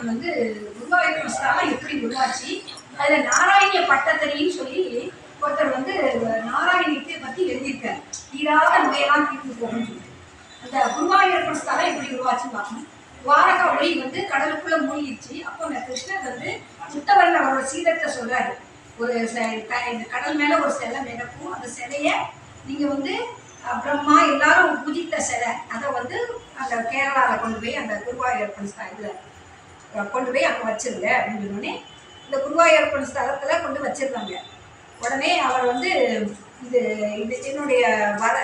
குருவாயூரப்பன் வந்து குருவாயூரப்பன் ஸ்தலம் எப்படி உருவாச்சு, அதில் நாராயணிய பட்டத்தறின்னு சொல்லி ஒருத்தர் வந்து நாராயணியத்தை பற்றி எழுதியிருக்காரு. தீராத நோயெல்லாம் தீர்ந்து போகணும்னு சொல்லி அந்த குருவாயூரப்பன் ஸ்தலம் எப்படி உருவாச்சுன்னு பார்க்கணும். துவாரகா ஒளி வந்து கடலுக்குள்ள மூழ்கிடுச்சு. அப்போ அந்த கிருஷ்ணர் வந்து முத்தவரன் அவரோட சீதத்தை சொல்றாரு, ஒரு கடல் மேல ஒரு சிலை மிதக்கும், அந்த சிலையை நீங்க வந்து பிரம்மா எல்லாரும் பூஜித்த சிலை, அதை வந்து அந்த கேரளாவில் கொண்டு போய் அந்த குருவாயூரப்பன் இதில் கொண்டு போய் அங்கே வச்சிருங்க அப்படின்னு சொன்னோடனே இந்த குருவாயூரப்பன் ஸ்தலத்தில் கொண்டு வச்சிருந்தாங்க. உடனே அவர் வந்து இது இது என்னுடைய வர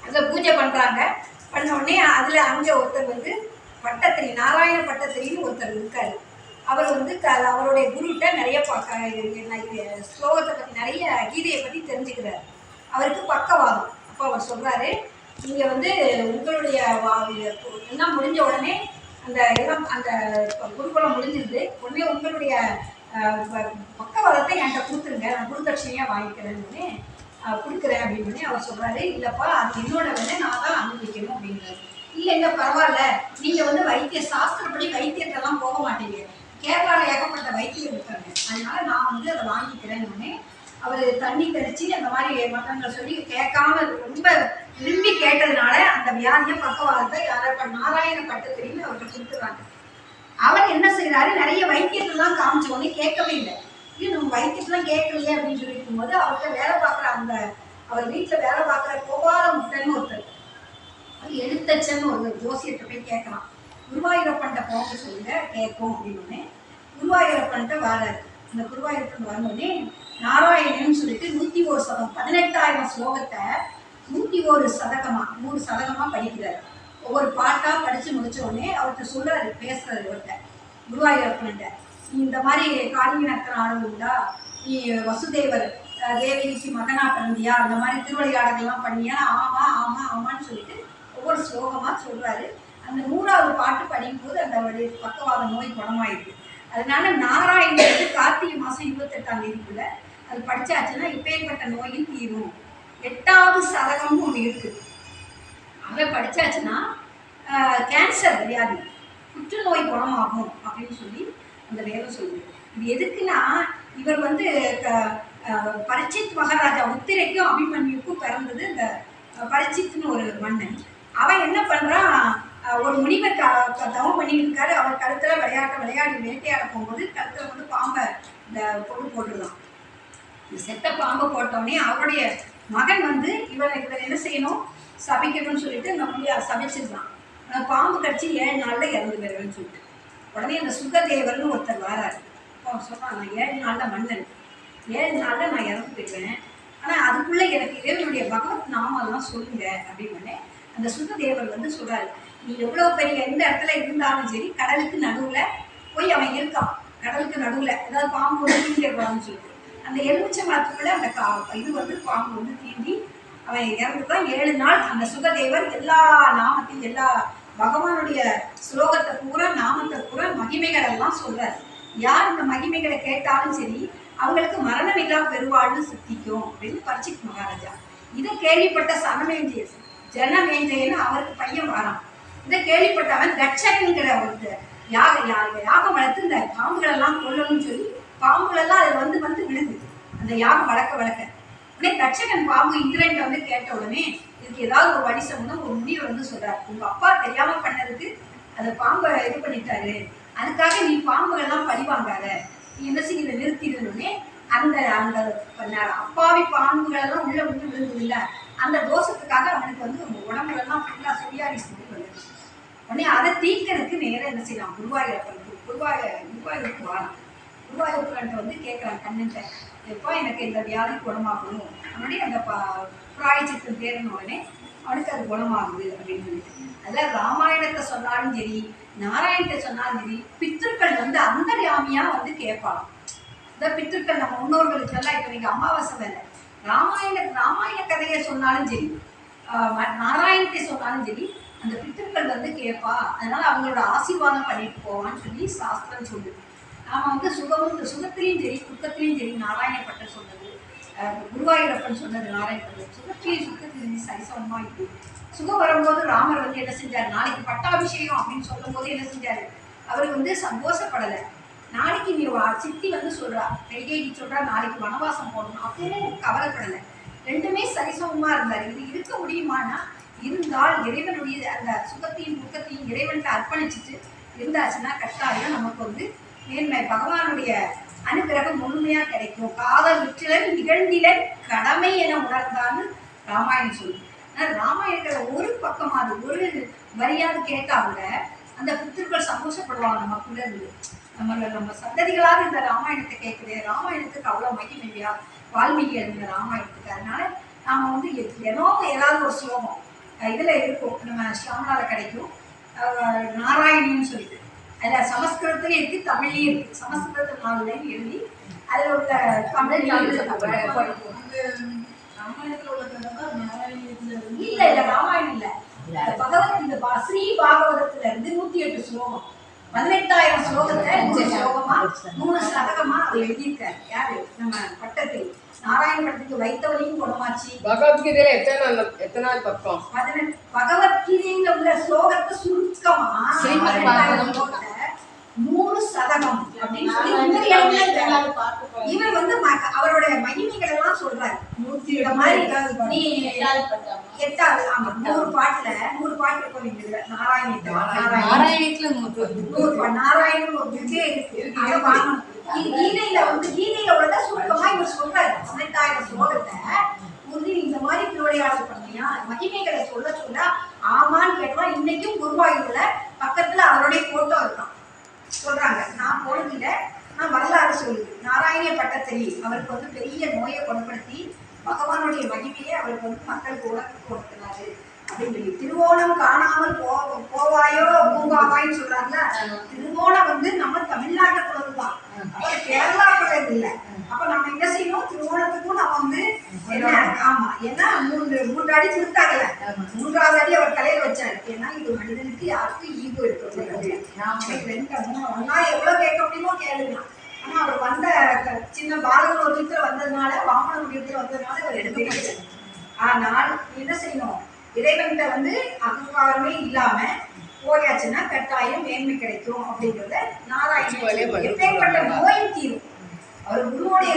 அதில் பூஜை பண்ணுறாங்க. பண்ண உடனே அதில் அங்கே ஒருத்தர் வந்து பட்டத்திரி, நாராயண பட்டத்திரின்னு ஒருத்தர் இருக்காரு. அவர் வந்து அவருடைய குருகிட்ட நிறைய ஸ்லோகத்தை பற்றி நிறைய கீதையை பற்றி தெரிஞ்சுக்கிறார். அவருக்கு பக்கவாதம். அப்போ அவர் சொல்கிறாரு, நீங்கள் வந்து உங்களுடைய எல்லாம் முடிஞ்ச உடனே அந்த இடம் அந்த குருகுலம் முடிஞ்சிருது, உடனே உங்களுடைய பக்கவாதத்தை என்கிட்ட கொடுத்துருங்க, நான் குருதட்சணையாக வாங்கிக்கிறேன்னு கொடுக்குறேன் அப்படின்னு அவர் சொல்கிறாரு. இல்லைப்பா, அது என்னோட வேலை, நான் தான் அனுபவிக்கணும் அப்படிங்கிறாரு. இல்லை பரவாயில்ல, நீங்கள் வந்து வைத்திய சாஸ்திரப்படி வைத்தியத்தெல்லாம் போக மாட்டீங்க, கேரளாவில் ஏகப்பட்ட வைத்தியம் இருக்காங்க, அதனால நான் வந்து அதை வாங்கிக்கிறேன்னு அவர் தண்ணி தெளித்து அந்த மாதிரி மற்றவங்களை சொல்லி கேட்காம ரொம்ப விரும்பி கேட்டதுனால அந்த வியாதியை பக்கவாதத்தை நாராயண பட்டத்திரின்னு அவர்கிட்ட கொடுத்துறாங்க. அவர் என்ன செய்கிறாரு, நிறைய வைத்தியத்தெல்லாம் காமிச்ச உடனே கேட்கவே இல்லை. இது நம்ம வைத்தியத்தெல்லாம் கேட்கலையே அப்படின்னு சொல்லி இருக்கும்போது அவர்கிட்ட வேலை பார்க்குற அந்த அவர் வீட்டில் வேலை பார்க்குற கோபால முட்டைன்னு ஒருத்தர், அது எழுத்தச்சன்னு ஒரு ஜோசியத்தை போய் கேட்கலாம். குருவாயூரப்பன்ட்ட போக சொல்லுங்க கேட்கும் அப்படின்னு குருவாயூரப்பன்ட்ட வராரு. அந்த குருவாயூரப்பன் வந்தோடனே நாராயணன்னு சொல்லிட்டு 101 சதம் 18,000 ஸ்லோகத்தை 101 சதகமா 100 சதகமா படிக்கிறாரு. ஒவ்வொரு பாட்டா படிச்சு முடிச்ச உடனே அவர்கிட்ட சொல்றாரு, பேசுறாரு இவர்கிட்ட குருவாயூரப்பன்ட்ட, நீ இந்த மாதிரி காளிங்க நர்த்தன ஆடல் உண்டா, நீ வசுதேவர் தேவகிக்கு மகனா பிறந்தியா, அந்த மாதிரி திருவிளையாடல்கள்லாம் பண்ணியா? ஆமா ஆமா ஆமான்னு சொல்லிட்டு ஒவ்வொரு ஸ்லோகமா சொல்றாரு. அந்த 100வது பாட்டு படிக்கும்போது அந்த பக்கவாத நோய் குணமாயிருக்கு. அதனால நாராயணனுக்கு கார்த்திகை மாதம் 28ஆம் தேதிக்குள்ள அது படிச்சாச்சுன்னா இப்பேற்பட்ட நோயும் தீரும். 8வது சதகம்னு ஒன்று இருக்குது, அதை படிச்சாச்சுன்னா கேன்சர் வியாதி புற்றுநோய் குணமாகும் அப்படின்னு சொல்லி அந்த வேதம் சொல்லுது. இது எதுக்குன்னா, இவர் வந்து பரிச்சித் மகாராஜா உத்திரைக்கும் அபிமன்யுக்கும் பிறந்தது இந்த பரிச்சித்னு ஒரு மன்னன். அவன் என்ன பண்ணுறான், ஒரு முனிவர் தவம் பண்ணிட்டு இருக்காரு. அவர் கழுத்துல விளையாடி வேட்டையாட போகும்போது கழுத்துல வந்து பாம்பை இந்த பொண்ணு போட்டுருவான். செத்த பாம்பை போட்டோடனே அவருடைய மகன் வந்து இவர் என்ன செய்யணும், சபிக்கணும்னு சொல்லிட்டு இந்த முடியா சமைச்சிருந்தான். பாம்பு கடிச்சு 7 நாளில் இறந்து போயிடுவேன்னு சொல்லிட்டு உடனே அந்த சுகதேவர்னு ஒருத்தர் வராரு. அவன் சொல்கிறான், நான் 7 நாளில் மன்னன், 7 நாளில் நான் இறந்து போயிடுவேன், ஆனால் அதுக்குள்ளே எனக்கு இறைவனுடைய பகவத் நாமெல்லாம் சொல்லுங்க அப்படின்னு. அந்த சுகதேவர் வந்து சொல்கிறாரு, நீ எவ்வளோ பெரிய எந்த இடத்துல இருந்தாலும் சரி, கடலுக்கு நடுவில் போய் அவன் இருக்கான். கடலுக்கு நடுவில் ஏதாவது பாம்பு வந்து தீண்டிடக்கூடாதுன்னு சொல்லிட்டு அந்த எலுமிச்சை மரத்துக்குள்ளே அந்த இது வந்து பாம்பு வந்து தீண்டி அவன் இறந்து தான் 7 நாள். அந்த சுகதேவர் எல்லா நாமத்தையும் எல்லா பகவானுடைய ஸ்லோகத்தை பூரா நாமத்தை பூரா மகிமைகள் எல்லாம் சொல்றாரு. யார் இந்த மகிமைகளை கேட்டாலும் சரி அவங்களுக்கு மரணமில்லா பெருவாழ்வு சித்திக்கும் அப்படின்னு பரிச்சித் மகாராஜா. இதை கேள்விப்பட்ட ஜனமேஞ்சயன்னு அவருக்கு பையன் வரான். இதை கேள்விப்பட்டவன் தட்சகன்கிற ஒரு யாகம் வளர்த்து இந்த பாம்புகளெல்லாம் கொல்லணும்னு சொல்லி பாம்புகளெல்லாம் அதில் வந்து விழுது. அந்த யாகம் வளர்க்க உடனே தட்சகன் பாம்பு இந்திரன்ட்ட வந்து கேட்ட உடனே இதுக்கு ஏதாவது ஒரு வழி சொல்லணும். ஒரு முனிவர் வந்து சொல்றாரு, உங்க அப்பா தெரியாம பண்ணதுக்கு அந்த பாம்பை இது பண்ணிட்டாரு, அதுக்காக நீ பாம்புகள்லாம் பழிவாங்காத, நீ என்ன செய்ய நிறுத்திடணுன்னே அந்த அந்த அப்பாவி பாம்புகளெல்லாம் உள்ள விழுந்தது இல்லை, அந்த தோஷத்துக்காக அவனுக்கு வந்து உடம்புலெல்லாம் ஃபுல்லாக சொரியாரி சொல்லி வந்துடுச்சு. உடனே அதை தீர்க்கறதுக்கு நேரம் என்ன செய்யலாம், குருவாயூருக்கு வாழலாம். குருவாயூர்கிட்ட வந்து கேட்குறான் கண்ணன்ட்ட, எப்போ எனக்கு இந்த வியாதி குணமாகணும் அவனுடைய அந்த பிராயச்சித்தம் தேர்ன உடனே அவனுக்கு அது குணமாகுது அப்படின்னு சொல்லிட்டு. அதில் ராமாயணத்தை சொன்னாலும் சரி நாராயணத்தை சொன்னாலும் சரி பித்திருக்கள் வந்து அந்தர்யாமியாக வந்து கேட்பாங்க. இந்த பித்திருக்கள் நம்ம முன்னோர்களுக்கெல்லாம் இப்போ நீங்கள் அமாவாசை வேலை ராமாயண கதையை சொன்னாலும் சரி நாராயணத்தை சொன்னாலும் சரி அந்த பித்திருக்கள் வந்து கேட்பா, அதனால அவங்களோட ஆசீர்வாதம் பண்ணிட்டு போவான்னு சொல்லி சாஸ்திரம் சொல்லுது. நாம் வந்து சுகத்திலையும் சரி துக்கத்திலையும் சரி நாராயணப்பட்டர் சொன்னது, குருவாயூரப்பன் சொன்னது நாராயணப்பட்டர், சுகத்திலையும் சுக்கத்திலையும் சரிசமமாக இருக்குது. சுகம் வரும்போது ராமர் வந்து என்ன செஞ்சார், நாளைக்கு பட்டாபிஷேகம் அப்படின்னு சொல்லும் போது என்ன செஞ்சார், அவர் வந்து சந்தோஷப்படலை. நாளைக்கு நீ சித்தி வந்து சொல்றா, கைகேயி சொல்றா நாளைக்கு வனவாசம் போடணும், அப்பவும் கவலைப்படலை. ரெண்டுமே சரிசமமா இருந்தார். இது இருக்க முடியுமானா இருந்தால் இறைவனுடைய அந்த சுகத்தையும் துக்கத்தையும் இறைவன்கிட்ட அர்ப்பணிச்சுட்டு இருந்தாச்சுன்னா கட்டாயம் நமக்கு வந்து மேன்மை பகவானுடைய அனுகிரகம் முழுமையா கிடைக்கும். காதல் விற்றிலன் நிகழ்ந்திலன் கடமை என உணர்ந்தான்னு ராமாயணம் சொல்லுது. ஆனால் ராமாயணத்துல ஒரு பக்கமாவது ஒரு வரியாவது கேட்காம அந்த புத்திர்கள் சந்தோஷப்படுவாங்க. நமக்குள்ள இருந்து நம்ம சந்ததிகளாக இந்த ராமாயணத்தை கேட்குது. ராமாயணத்துக்கு அவ்வளோ மகிமை இல்லையா வால்மீகி எழுதின ராமாயணத்துக்கு. அதனால நாம வந்து ஏதாவது ஒரு ஸ்லோகம் இதில் இருக்கும், நம்ம ஸ்லாமலால கிடைக்கும். நாராயணின்னு சொல்லிட்டு அதில் சமஸ்கிருதத்துலேயும் இருக்குது, தமிழ்லையும் இருக்குது. சமஸ்கிருதத்தில் 4 லைன் எழுதி அதில் உள்ள தமிழ் படிக்கும். இல்லை இல்லை ராமாயணம் இல்லை, பகவத் இந்த ஸ்ரீ பாகவதத்துல இருந்து 108 ஸ்லோகம், 18,000 ஸ்லோகத்தை 3 ஸ்லோகமா 3 சதகமா அவர் எழுதியிருக்காரு. யாரு? நம்ம பட்டத்தில் நாராயண பட்டத்துக்கு வைத்தவரையும் குணமாச்சு. பகவத்கீதையில எத்தனை பக்கம்? பகவத்கீதையில உள்ள ஸ்லோகத்தை சுருக்கமா 18,000 ஸ்லோகத்தை 3 சதகம் அப்படின்னு சொல்லி இவர் வந்து அவருடைய மகிமைகள் எல்லாம் சொல்றாரு. இந்த மாதிரி நீ 8வது 100 பாட்டுல 100 பாட்டு போறீங்க நாராயணத்துல நாராயணன் ஒரு புக்கே இருக்கு, அதை வாங்கணும். கீதையில வந்து கீதையில உள்ள சுருக்கமா இவர் சொல்றாரு 18,000 ஸ்லோகத்தை வந்து இந்த மாதிரி திருவிளையாடல் பண்ணியா மகிமைகளை சொல்ல சொல்ல ஆமான்னு கேட்டா இன்னைக்கும் குருவாயூர்ல பக்கத்துல அவருடைய போட்டோ இருக்கான் சொல்றாங்க. நான் போனதில்ல, நான் வரலாறு சொல்லுது. நாராயணிய பட்டத்திரி அவருக்கு வந்து பெரிய நோயை குணப்படுத்தி பகவானுடைய மகிமையை அவருக்கு வந்து மக்களுக்கு உலகத்துக்கு கொடுக்கிறாரு அப்படின்னு சொல்லி. திருவோணம் காணாமல் போவாயோ பூங்காவாயின்னு சொல்றாங்கல்ல. திருவோணம் வந்து நம்ம தமிழ்நாட்டுக்குள்ளது தான், அப்புறம் கேரளாக்குள்ளது இல்லை. அப்ப நம்ம என்ன செய்யணும், திருவோணத்துக்கும் நம்ம வந்து என்ன ஆமா ஏன்னா 3 அடி கொடுத்தாங்கல்ல, 3வது அடி அவர் தலையில வச்சாரு. ஏன்னா இது மனிதனுக்கு யாருக்கும் ஈகோ இருக்கு, 2 ஒன்னா எவ்வளவு கேட்க முடியுமோ கேளுங்க. ஆனா அவர் வந்த சின்ன பாலகன் ஒரு இடத்துல வந்ததுனால வாமன ஒரு இடத்துல வந்ததுனால அவர் எடுத்து. ஆனால் என்ன செய்யணும், இறைவன்கிட்ட வந்து அகங்காரமே இல்லாம போயாச்சுன்னா கட்டாயம் மேன்மை கிடைக்கும் அப்படிங்கிறத நாராயணன் எப்பேற்பட்ட நோயும் தீரும். அவர் குருவோடைய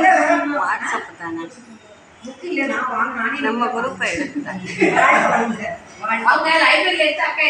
புக்கு இல்லை, நான் வாங்க நானே நம்ம குரூப்பை எடுத்து லைப்ரரி எடுத்தாக்க